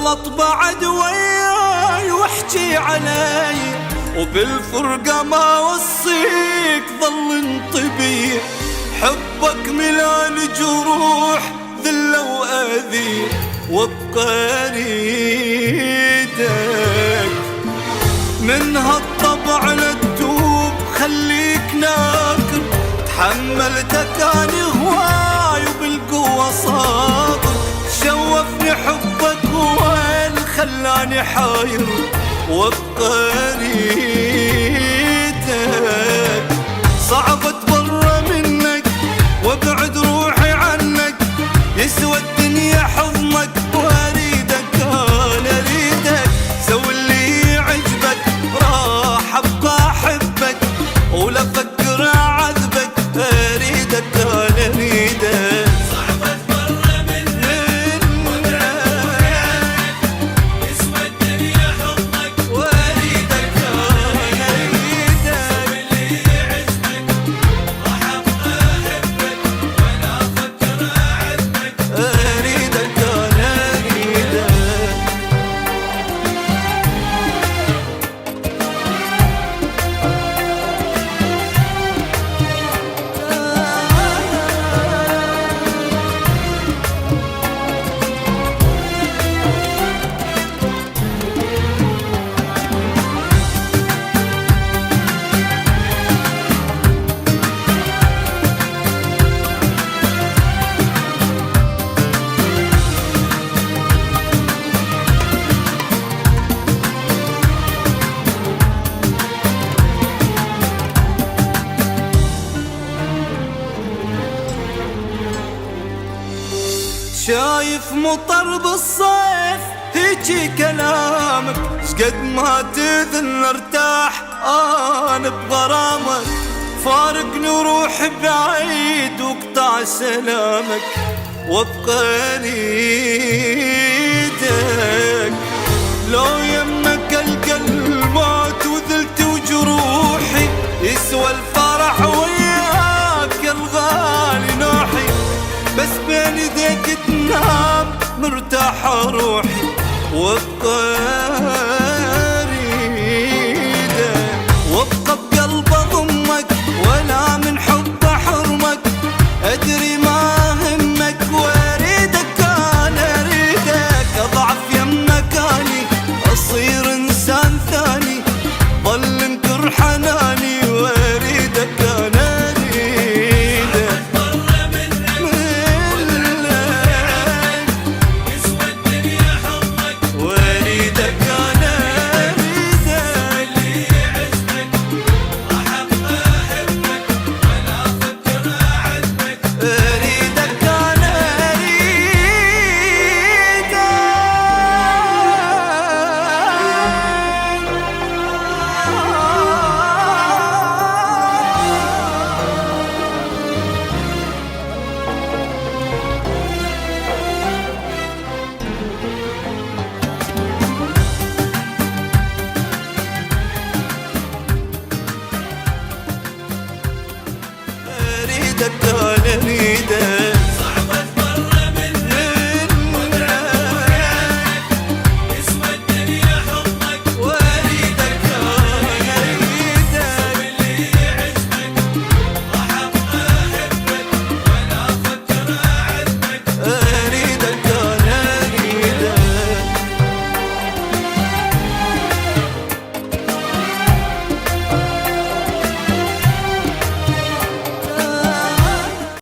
اغلط بعد وياي واحكي علي، وبالفرقة ما وصيك ظل انطبي. حبك ملان جروح ذلة وأذي، وابقى اريدك من هالطبع لا تتوب. خليك ناكر تحملتك اني هواي وبالقوة صابر. شوفني حبك هو اللي خلاني حاير، وابقى اريدك. صعب اتبرى منك وابعد روحي عنك، يسوى الدنيا حضنك واريدك انا اريدك. سوي اللي يعجبك راح ابقى احبك، ولا افكر اعذبك اريدك انا اريدك. صعب اتبرى منك وابعد روحي عنك، يسوى الدنيا حضنك واريدك انا اريدك. سوي اللي يعجبك راح ابقى احبك، ولا افكر اعذبك اريدك انا اريدك. شايف مطر بالصيف هيجي كلامك، شقد ما تذل ارتاح انا بغرامك. فارقني وروح بعيد واقطع سلامك، وابقى اريدك. لو